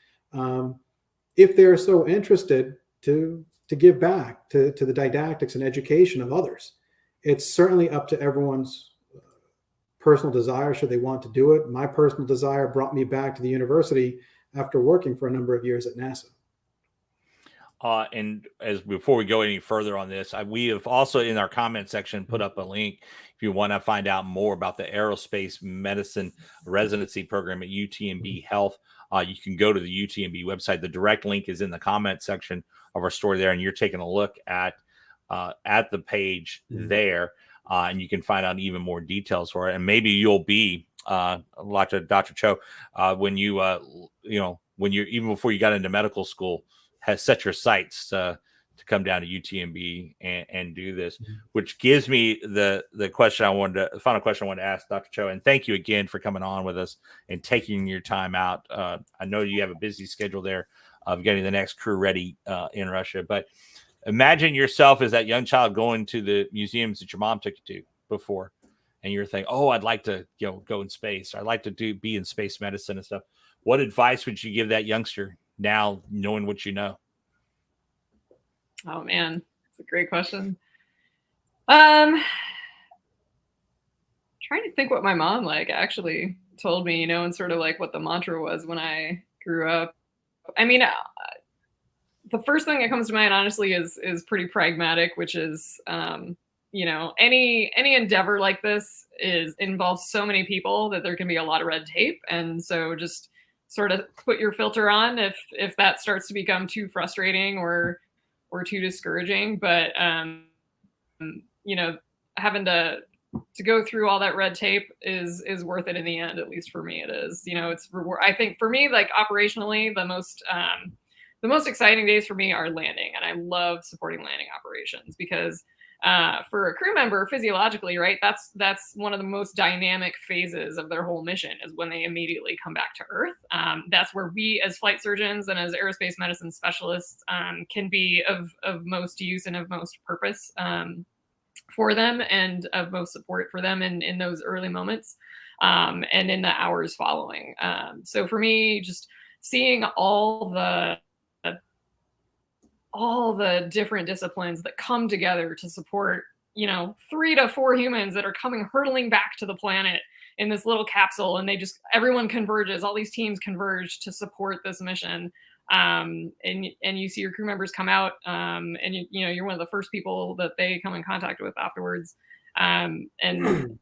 if they're so interested to give back to the didactics and education of others. It's certainly up to everyone's personal desire, should they want to do it. My personal desire brought me back to the university after working for a number of years at NASA. And before we go any further on this, we have also in our comment section put up a link if you want to find out more about the Aerospace Medicine residency program at UTMB Health. You can go to the UTMB website. The direct link is in the comment section of our story there, and you're taking a look at at the page there, and you can find out even more details for it. And maybe you'll be like Dr. Cho when you when you're even before you got into medical school, has set your sights to come down to UTMB and do this, which gives me the final question I wanted to ask Dr. Cho. And thank you again for coming on with us and taking your time out. I know you have a busy schedule there of getting the next crew ready in Russia, but imagine yourself as that young child going to the museums that your mom took you to before, and you're thinking, oh, I'd like to go in space. I'd like to be in space medicine and stuff. What advice would you give that youngster now, knowing what you know? Oh man, that's a great question. Trying to think what my mom actually told me, and sort of what the mantra was when I grew up. I mean, the first thing that comes to mind, honestly, is pretty pragmatic, which is, any endeavor like this involves so many people that there can be a lot of red tape, and so just sort of put your filter on if that starts to become too frustrating or too discouraging. But having to go through all that red tape is worth it in the end. At least for me, it is. It's reward. I think for me, operationally, the most exciting days for me are landing, and I love supporting landing operations because for a crew member, physiologically, right, that's one of the most dynamic phases of their whole mission is when they immediately come back to Earth. That's where we, as flight surgeons and as aerospace medicine specialists, can be of most use and of most purpose for them and of most support for them in those early moments and in the hours following. So for me, just seeing all the different disciplines that come together to support, 3 to 4 humans that are coming hurtling back to the planet in this little capsule, and everyone converges, all these teams converge to support this mission. And you see your crew members come out, and you're one of the first people that they come in contact with afterwards. And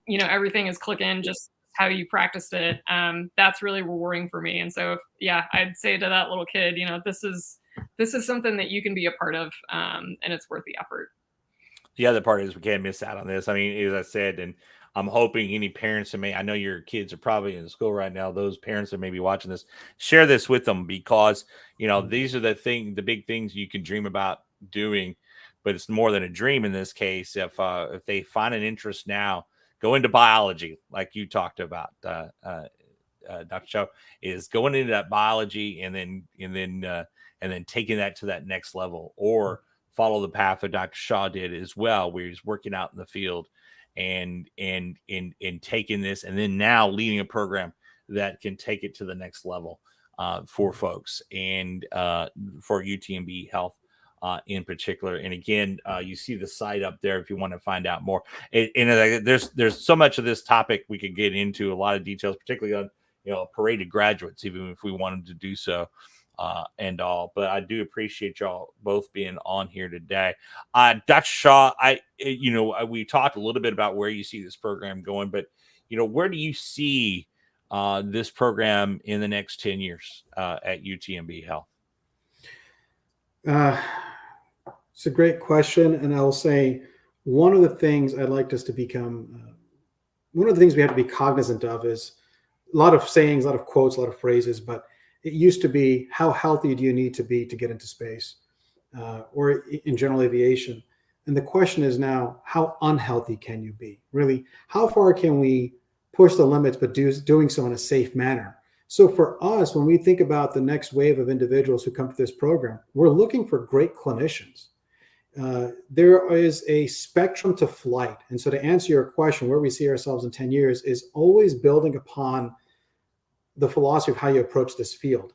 everything is clicking just how you practiced it. That's really rewarding for me. And so, I'd say to that little kid, this is something that you can be a part of, and it's worth the effort. The other part is we can't miss out on this. I mean, as I said, and I'm hoping any parents that I know your kids are probably in school right now. Those parents that may be watching this, share this with them because, these are the big things you can dream about doing, but it's more than a dream in this case. If they find an interest now, go into biology, like you talked about, Dr. Cho, is going into that biology and then taking that to that next level, or follow the path that Dr. Shaw did as well, where he's working out in the field and taking this, and then now leading a program that can take it to the next level for folks and for UTMB Health in particular. And again, you see the site up there if you want to find out more. And there's so much of this topic we could get into, a lot of details, particularly on parade of graduates, even if we wanted to do so. And all, but I do appreciate y'all both being on here today. Dr. Shaw, we talked a little bit about where you see this program going, but where do you see this program in the next 10 years at UTMB Health? It's a great question, and I'll say one of the things I'd like us to become, one of the things we have to be cognizant of is a lot of sayings, a lot of quotes, a lot of phrases, but it used to be, how healthy do you need to be to get into space or in general aviation? And the question is now, how unhealthy can you be? Really, how far can we push the limits, but doing so in a safe manner? So for us, when we think about the next wave of individuals who come to this program, we're looking for great clinicians. There is a spectrum to flight. And so to answer your question, where we see ourselves in 10 years is always building upon the philosophy of how you approach this field.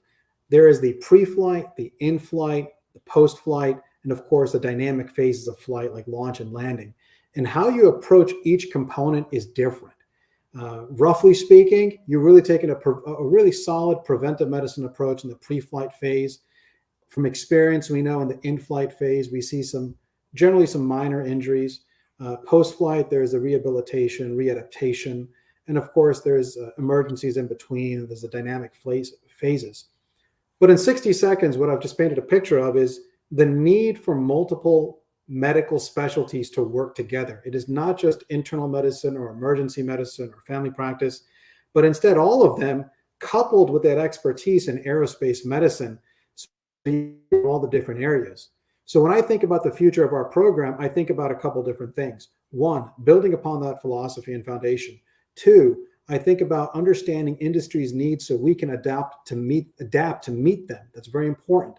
There is the pre-flight, the in-flight, the post-flight, and of course, the dynamic phases of flight like launch and landing. And how you approach each component is different. Roughly speaking, you're really taking a really solid preventive medicine approach in the pre-flight phase. From experience, we know in the in-flight phase, we see generally some minor injuries. Post-flight, there's a rehabilitation, readaptation, and of course, there's emergencies in between. There's the dynamic phases. But in 60 seconds, what I've just painted a picture of is the need for multiple medical specialties to work together. It is not just internal medicine or emergency medicine or family practice, but instead all of them coupled with that expertise in aerospace medicine, so all the different areas. So when I think about the future of our program, I think about a couple different things. One, building upon that philosophy and foundation. Two, I think about understanding industry's needs so we can adapt to meet them. That's very important.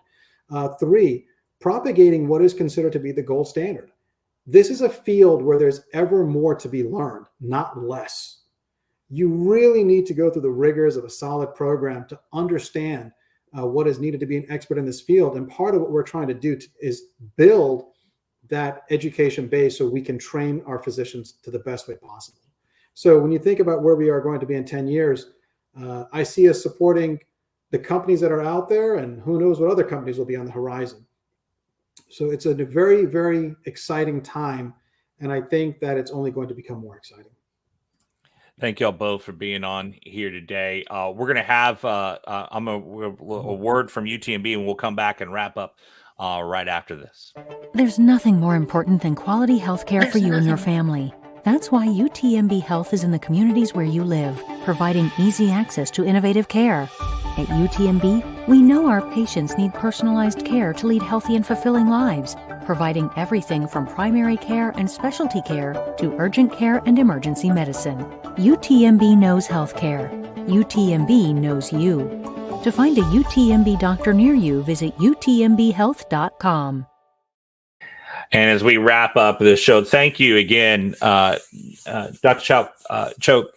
Three, propagating what is considered to be the gold standard. This is a field where there's ever more to be learned, not less. You really need to go through the rigors of a solid program to understand what is needed to be an expert in this field. And part of what we're trying to do is build that education base so we can train our physicians to the best way possible. So when you think about where we are going to be in 10 years, I see us supporting the companies that are out there, and who knows what other companies will be on the horizon. So it's a very, very exciting time. And I think that it's only going to become more exciting. Thank y'all both for being on here today. We're going to have a word from UTMB, and we'll come back and wrap up right after this. There's nothing more important than quality health care for you and your family. That's why UTMB Health is in the communities where you live, providing easy access to innovative care. At UTMB, we know our patients need personalized care to lead healthy and fulfilling lives, providing everything from primary care and specialty care to urgent care and emergency medicine. UTMB knows healthcare. UTMB knows you. To find a UTMB doctor near you, visit utmbhealth.com. And as we wrap up the show, thank you again, Dr. Choate.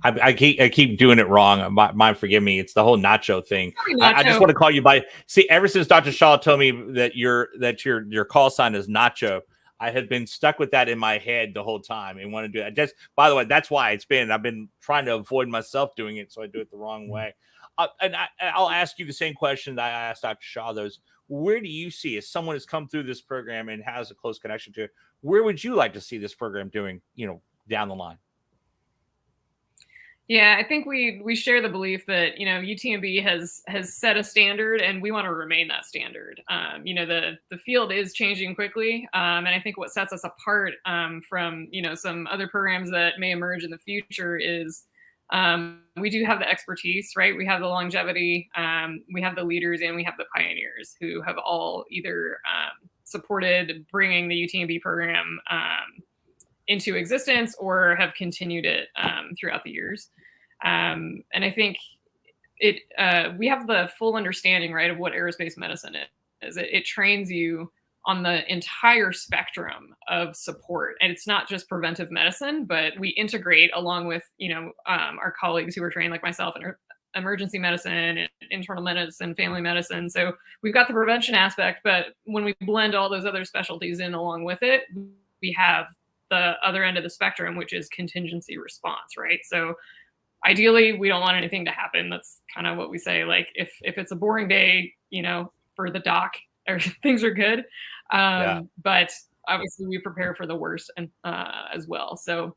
I keep doing it wrong. Mind forgive me. It's the whole nacho thing. I just want to call you by. See, ever since Dr. Shaw told me that your call sign is Nacho, I had been stuck with that in my head the whole time and want to do that. Just by the way, that's why I've been trying to avoid myself doing it, so I do it the wrong way. And I'll ask you the same question that I asked Dr. Shaw. Where do you see, as someone has come through this program and has a close connection to it, where would you like to see this program doing, down the line? Yeah, I think we share the belief that, UTMB has set a standard, and we want to remain that standard. The field is changing quickly. And I think what sets us apart from, some other programs that may emerge in the future is we do have the expertise, right? We have the longevity, we have the leaders, and we have the pioneers who have all either supported bringing the UTMB program into existence or have continued it throughout the years. And I think we have the full understanding, right, of what aerospace medicine is. It trains you on the entire spectrum of support. And it's not just preventive medicine, but we integrate along with, our colleagues who are trained like myself in emergency medicine and internal medicine, family medicine. So we've got the prevention aspect, but when we blend all those other specialties in along with it, we have the other end of the spectrum, which is contingency response, right? So ideally, we don't want anything to happen. That's kind of what we say. Like if it's a boring day, for the doc, or things are good. But obviously we prepare for the worst and as well. So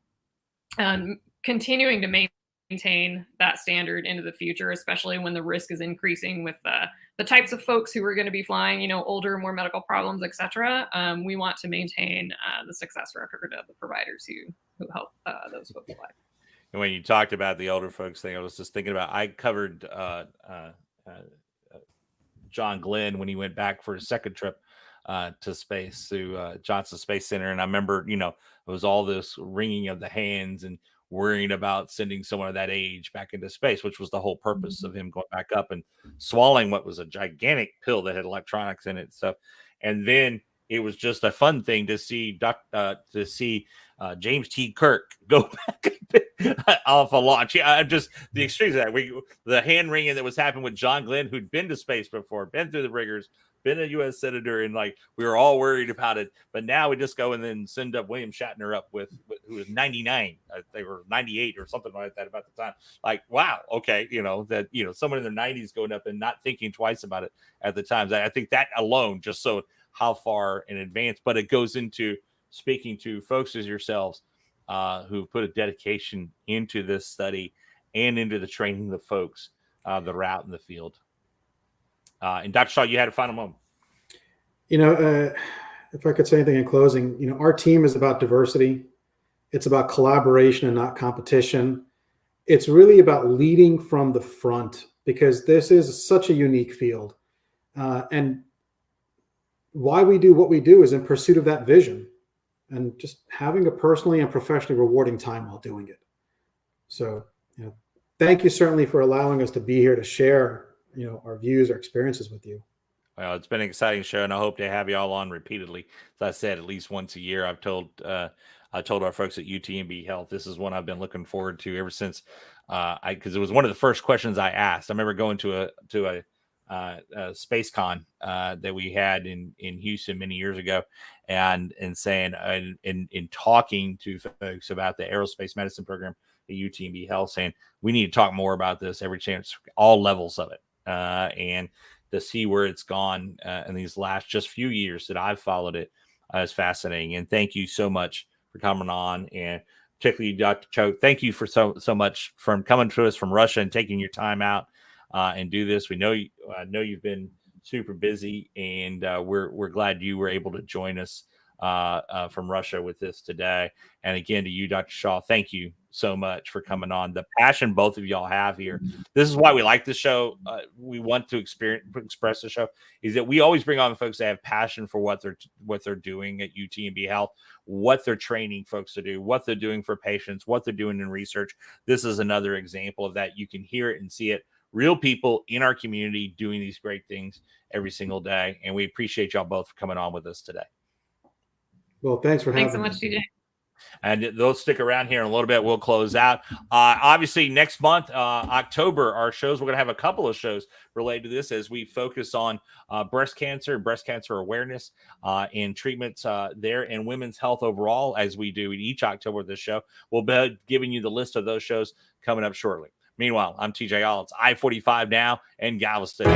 continuing to maintain that standard into the future, especially when the risk is increasing with the types of folks who are going to be flying, older, more medical problems, et cetera. We want to maintain the success record of the providers who help those folks fly. And when you talked about the older folks thing, I was just thinking about, I covered John Glenn when he went back for his second trip to space through Johnson Space Center. And I remember, it was all this wringing of the hands and worrying about sending someone of that age back into space, which was the whole purpose of him going back up and swallowing what was a gigantic pill that had electronics in it and stuff. And then it was just a fun thing to see James T. Kirk go back off a launch. Yeah, just the extremes of that. The hand wringing that was happening with John Glenn, who'd been to space before, been through the rigors, been a U.S. senator, and we were all worried about it. But now we just go and then send up William Shatner up with who was 99. They were 98 or something like that about the time. Wow, okay, someone in their 90s going up and not thinking twice about it at the time. I think that alone just showed how far in advance. But it goes into speaking to folks as yourselves who put a dedication into this study and into the training of the folks that are out in the field. And Dr. Shaw, you had a final moment. if I could say anything in closing, our team is about diversity. It's about collaboration and not competition. It's really about leading from the front, because this is such a unique field. And why we do what we do is in pursuit of that vision and just having a personally and professionally rewarding time while doing it. So, thank you certainly for allowing us to be here to share, our views, our experiences with you. Well, it's been an exciting show, and I hope to have you all on repeatedly. As I said, at least once a year. I told our folks at UTMB Health, this is one I've been looking forward to ever since because it was one of the first questions I asked. I remember going to a space con that we had in Houston many years ago, and saying in talking to folks about the Aerospace Medicine program at UTMB Health, saying we need to talk more about this every chance, all levels of it, and to see where it's gone in these last just few years that I've followed it is fascinating. And thank you so much for coming on, and particularly Dr. Cho. Thank you for so much from coming to us from Russia and taking your time out and do this. We know you've been super busy, and we're glad you were able to join us from Russia with this today. And again, to you, Dr. Shaw, thank you so much for coming on. The passion both of y'all have here. This is why we like this show. We want to express the show is that we always bring on folks that have passion for what they're doing at UTMB Health, what they're training folks to do, what they're doing for patients, what they're doing in research. This is another example of that. You can hear it and see it. Real people in our community doing these great things every single day. And we appreciate y'all both for coming on with us today. Well, thanks so much, TJ. And they'll stick around here in a little bit. We'll close out. Obviously, next month, October, our shows, we're going to have a couple of shows related to this as we focus on breast cancer and breast cancer awareness and treatments there, and women's health overall, as we do each October of this show. We'll be giving you the list of those shows coming up shortly. Meanwhile, I'm TJ All. It's I-45 now in Galveston.